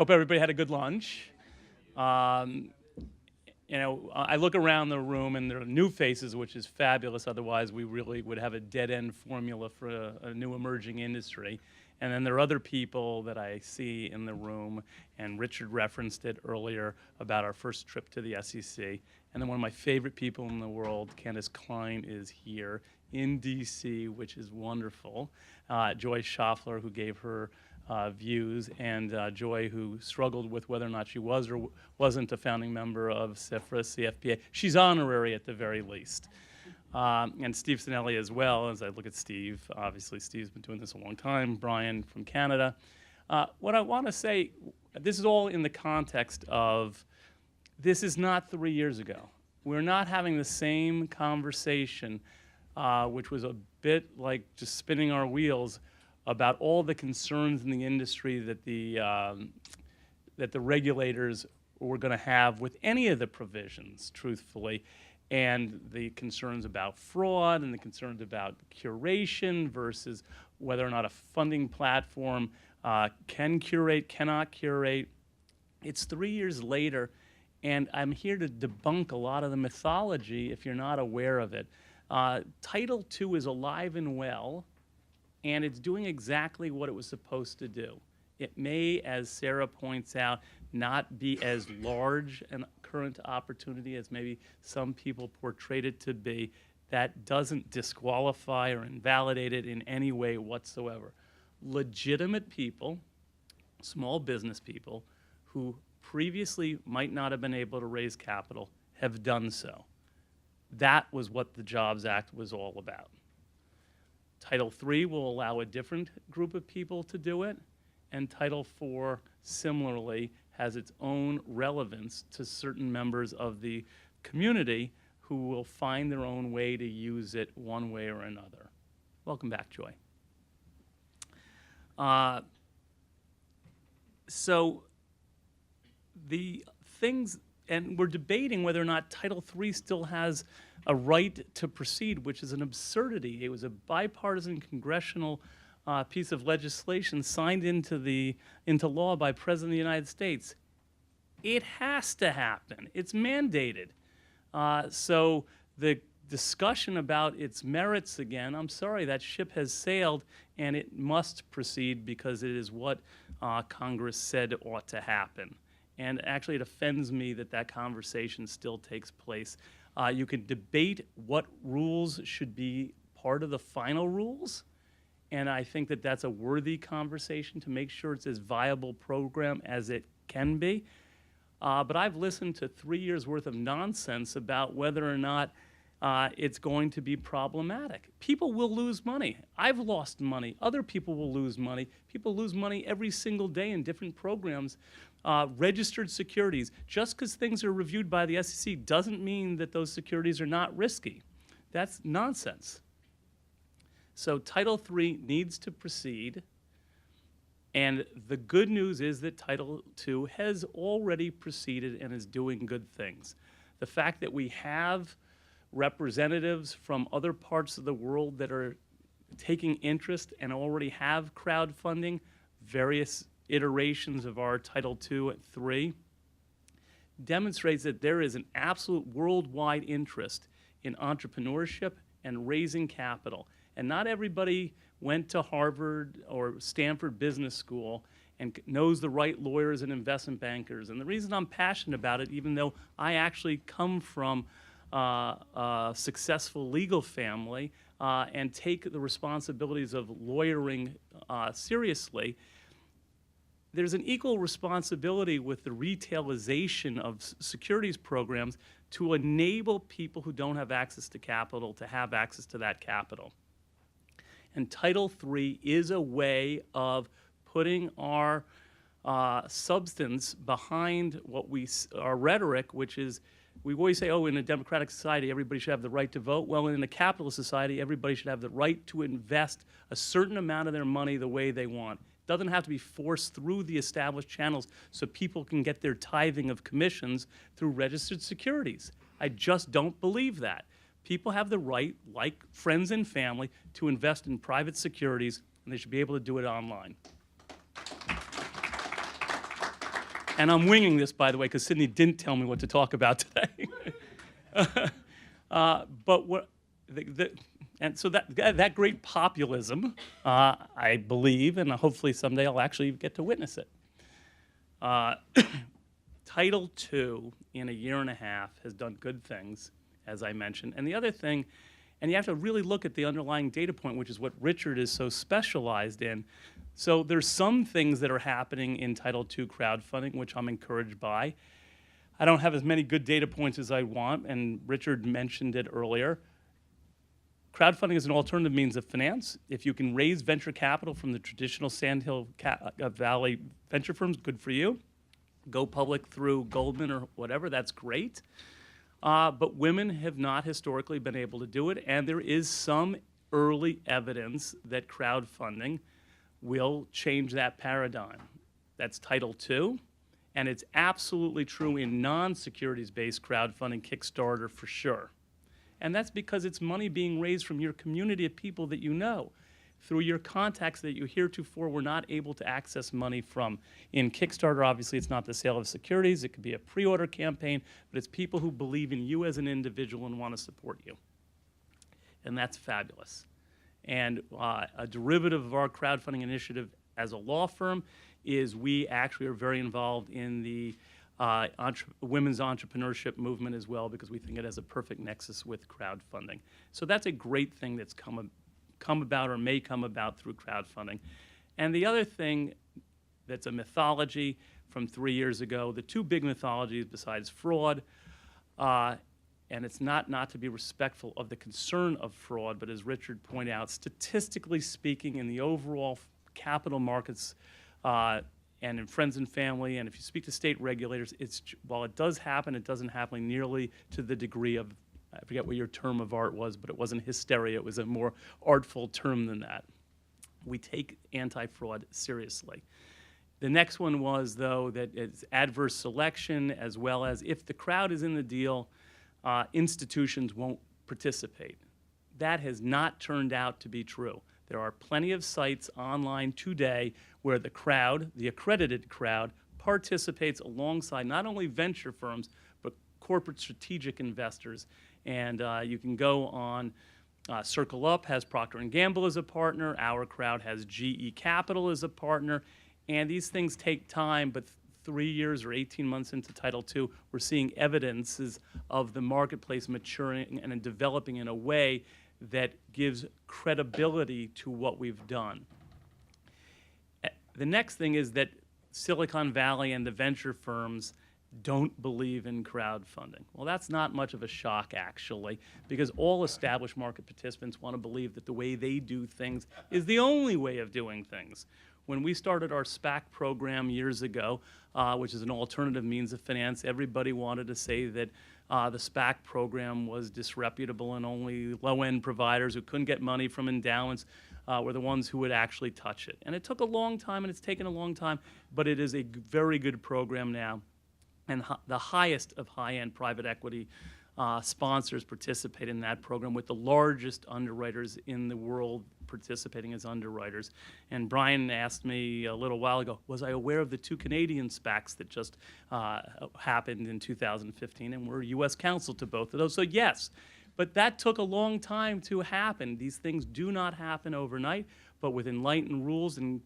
Hope everybody had a good lunch. You know, I look around the room and there are new faces, which is fabulous. Otherwise, we really would have a dead-end formula for a new emerging industry. And then there are other people that I see in the room, and Richard referenced it earlier about our first trip to the SEC. And then one of my favorite people in the world, Candace Klein, is here in DC, which is wonderful. Joy Schaffler, who gave her views, and Joy, who struggled with whether or not she was or wasn't a founding member of CFRA, CFPA. She's honorary at the very least. And Steve Sinelli as well, as I look at Steve. Obviously, Steve's been doing this a long time. Brian from Canada. What I want to say, this is all in the context of this is not 3 years ago. We're not having the same conversation, which was a bit like just spinning our wheels about all the concerns in the industry that the regulators were going to have with any of the provisions, truthfully, and the concerns about fraud and the concerns about curation versus whether or not a funding platform can curate, cannot curate. It's 3 years later, and I'm here to debunk a lot of the mythology if you're not aware of it. Title II is alive and well, and it's doing exactly what it was supposed to do. It may, as Sarah points out, not be as large a current opportunity as maybe some people portrayed it to be. That doesn't disqualify or invalidate it in any way whatsoever. Legitimate people, small business people, who previously might not have been able to raise capital have done so. That was what the Jobs Act was all about. Title III will allow a different group of people to do it, and Title IV similarly has its own relevance to certain members of the community who will find their own way to use it one way or another. Welcome back, Joy. So the things, and we're debating whether or not Title III still has a right to proceed, which is an absurdity. It was a bipartisan congressional piece of legislation signed into law by President of the United States. It has to happen. It's mandated. So the discussion about its merits again, I'm sorry, that ship has sailed, and it must proceed because it is what Congress said ought to happen. And actually, it offends me that that conversation still takes place. You can debate what rules should be part of the final rules, and I think that that's a worthy conversation to make sure it's as viable program as it can be. But I've listened to 3 years worth of nonsense about whether or not it's going to be problematic. People will lose money. I've lost money. Other people will lose money. People lose money every single day in different programs. Registered securities, just because things are reviewed by the SEC doesn't mean that those securities are not risky. That's nonsense. So Title III needs to proceed. And the good news is that Title II has already proceeded and is doing good things. The fact that we have representatives from other parts of the world that are taking interest and already have crowdfunding, various iterations of our Title II and III, demonstrates that there is an absolute worldwide interest in entrepreneurship and raising capital. And not everybody went to Harvard or Stanford Business School and knows the right lawyers and investment bankers. And the reason I'm passionate about it, even though I actually come from a successful legal family and take the responsibilities of lawyering seriously, there's an equal responsibility with the retailization of securities programs to enable people who don't have access to capital to have access to that capital. And Title III is a way of putting our substance behind what our rhetoric, which is, we always say, oh, in a democratic society, everybody should have the right to vote. Well, in a capitalist society, everybody should have the right to invest a certain amount of their money the way they want. It doesn't have to be forced through the established channels so people can get their tithing of commissions through registered securities. I just don't believe that. People have the right, like friends and family, to invest in private securities, and they should be able to do it online. And I'm winging this, by the way, because Sydney didn't tell me what to talk about today. But what, and so that great populism, I believe, and hopefully someday I'll actually get to witness it. Title II in a year and a half has done good things, as I mentioned. And the other thing, and you have to really look at the underlying data point, which is what Richard is so specialized in. So there's some things that are happening in Title II crowdfunding, which I'm encouraged by. I don't have as many good data points as I want, and Richard mentioned it earlier. Crowdfunding is an alternative means of finance. If you can raise venture capital from the traditional Sandhill Valley venture firms, good for you. Go public through Goldman or whatever, that's great. But women have not historically been able to do it, and there is some early evidence that crowdfunding will change that paradigm. That's Title II, and it's absolutely true in non-securities-based crowdfunding, Kickstarter for sure. And that's because it's money being raised from your community of people that you know, through your contacts that you heretofore were not able to access money from. In Kickstarter, obviously, it's not the sale of securities. It could be a pre-order campaign, but it's people who believe in you as an individual and want to support you. And that's fabulous. And a derivative of our crowdfunding initiative as a law firm is we actually are very involved in the women's entrepreneurship movement as well, because we think it has a perfect nexus with crowdfunding. So that's a great thing that's come about or may come about through crowdfunding. And the other thing that's a mythology from 3 years ago, the two big mythologies besides fraud, and it's not to be respectful of the concern of fraud, but as Richard pointed out, statistically speaking, in the overall capital markets and in friends and family, and if you speak to state regulators, while it does happen, it doesn't happen nearly to the degree of, I forget what your term of art was, but it wasn't hysteria. It was a more artful term than that. We take anti-fraud seriously. The next one was, though, that it's adverse selection, as well as if the crowd is in the deal, institutions won't participate. That has not turned out to be true. There are plenty of sites online today where the crowd, the accredited crowd, participates alongside not only venture firms, but corporate strategic investors. And you can go on, Circle Up has Procter & Gamble as a partner, Our Crowd has GE Capital as a partner, and these things take time, but 3 years or 18 months into Title II, we're seeing evidences of the marketplace maturing and developing in a way that gives credibility to what we've done. The next thing is that Silicon Valley and the venture firms don't believe in crowdfunding. Well, that's not much of a shock, actually, because all established market participants want to believe that the way they do things is the only way of doing things. When we started our SPAC program years ago, which is an alternative means of finance, everybody wanted to say that the SPAC program was disreputable and only low-end providers who couldn't get money from endowments were the ones who would actually touch it. And it took a long time, and it's taken a long time, but it is a very good program now. And the highest of high-end private equity sponsors participate in that program, with the largest underwriters in the world participating as underwriters. And Brian asked me a little while ago, was I aware of the 2 Canadian SPACs that just happened in 2015, and we're U.S. counsel to both of those? So yes, but that took a long time to happen. These things do not happen overnight, but with enlightened rules and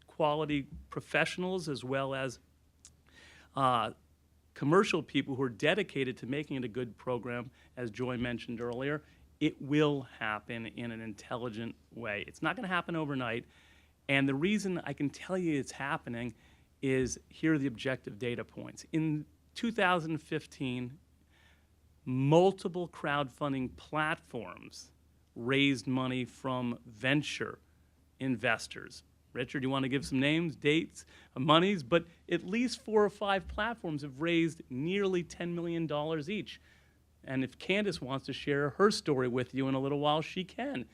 quality professionals, as well as commercial people who are dedicated to making it a good program, as Joy mentioned earlier, it will happen in an intelligent way. It's not going to happen overnight, and the reason I can tell you it's happening is here are the objective data points. In 2015, multiple crowdfunding platforms raised money from venture investors. Richard, you want to give some names, dates, monies? But at least 4 or 5 platforms have raised nearly $10 million each. And if Candace wants to share her story with you in a little while, she can.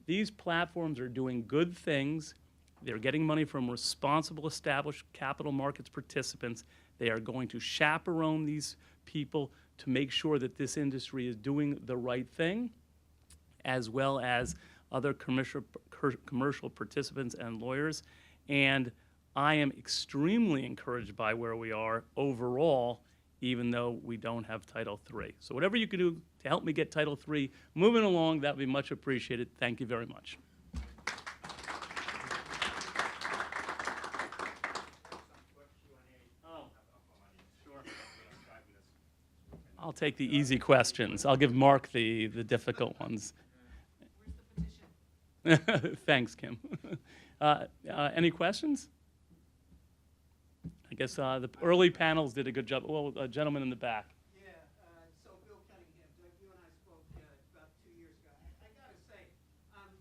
These platforms are doing good things. They're getting money from responsible, established capital markets participants. They are going to chaperone these people to make sure that this industry is doing the right thing, as well as other commercial participants and lawyers. And I am extremely encouraged by where we are overall, even though we don't have Title III. So whatever you can do to help me get Title III moving along, that would be much appreciated. Thank you very much. I'll take the easy questions. I'll give Mark the difficult ones. Where's the petition? Thanks, Kim. Any questions? I guess the early panels did a good job. Well, a gentleman in the back. Yeah, so Bill Cunningham, Doug, you and I spoke about 2 years ago. I gotta say, I'm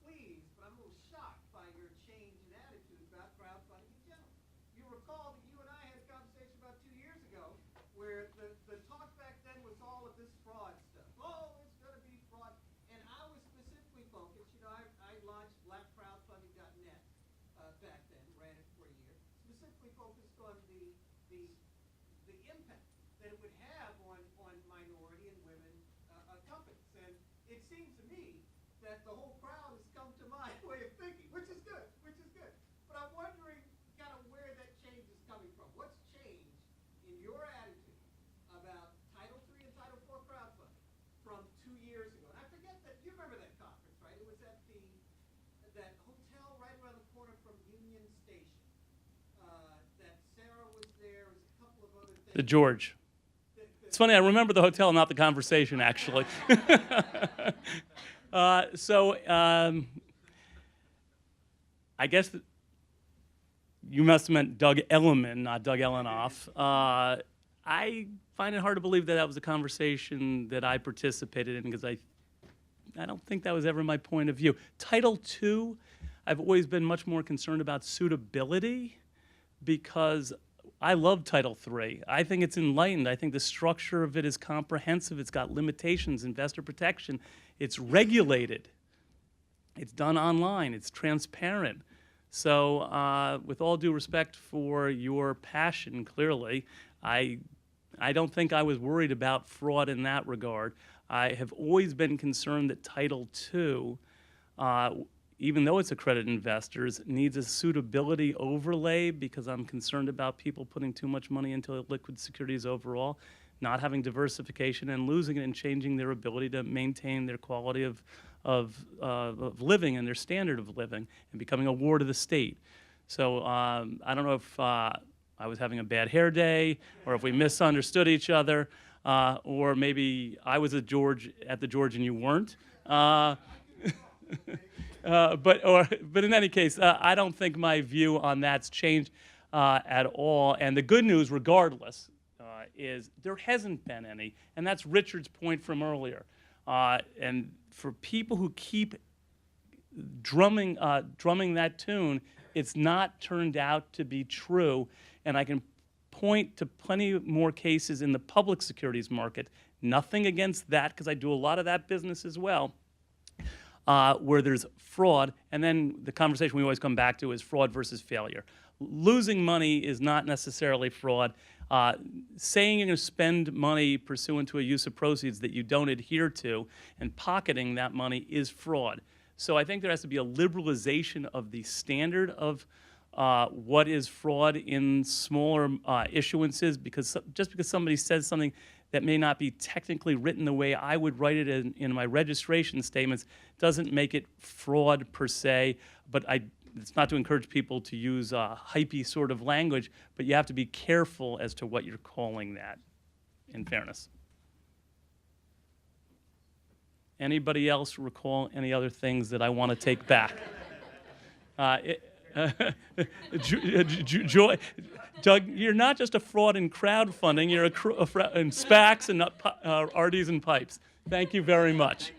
pleased, but I'm a little shocked by your change in attitude about crowdfunding in general. You recall that you and I had a conversation about 2 years ago where the talk back then was all of this fraud stuff. Oh, it's gonna be fraud. And I was specifically focused, I launched blackcrowdfunding.net back then, ran it for a year, specifically focused on the impact that it would have on minority and women companies. And it seems to me that the whole crowd has come to my way of thinking, which is good. But I'm wondering kind of where that change is coming from. What's changed in your attitude about Title III and Title IV crowdfunding from 2 years ago? And I forget that, you remember that conference, right? It was at that hotel right around the corner from Union Station. That Sarah was there, was a couple of other things. The George. It's funny, I remember the hotel, not the conversation, actually. I guess you must have meant Doug Elliman, not Doug Ellenoff. I find it hard to believe that that was a conversation that I participated in, because I don't think that was ever my point of view. Title II, I've always been much more concerned about suitability, because I love Title III. I think it's enlightened. I think the structure of it is comprehensive. It's got limitations, investor protection. It's regulated. It's done online. It's transparent. So with all due respect for your passion, clearly, I don't think I was worried about fraud in that regard. I have always been concerned that Title II, even though it's accredited investors, needs a suitability overlay, because I'm concerned about people putting too much money into liquid securities overall, not having diversification, and losing it and changing their ability to maintain their quality of living and their standard of living, and becoming a ward of the state. So I don't know if I was having a bad hair day, or if we misunderstood each other, or maybe I was at the George and you weren't. But in any case, I don't think my view on that's changed at all. And the good news, regardless, is there hasn't been any. And that's Richard's point from earlier. And for people who keep drumming that tune, it's not turned out to be true. And I can point to plenty more cases in the public securities market. Nothing against that, because I do a lot of that business as well. Where there's fraud, and then the conversation we always come back to is fraud versus failure. Losing money is not necessarily fraud. Saying you're going to spend money pursuant to a use of proceeds that you don't adhere to, and pocketing that money, is fraud. So I think there has to be a liberalization of the standard of what is fraud in smaller issuances, because just because somebody says something that may not be technically written the way I would write it in my registration statements doesn't make it fraud per se. But it's not to encourage people to use hypey sort of language, but you have to be careful as to what you're calling that, in fairness. Anybody else recall any other things that I want to take back? Doug, you're not just a fraud in crowdfunding, you're a fraud in SPACs and RDs and pipes. Thank you very much.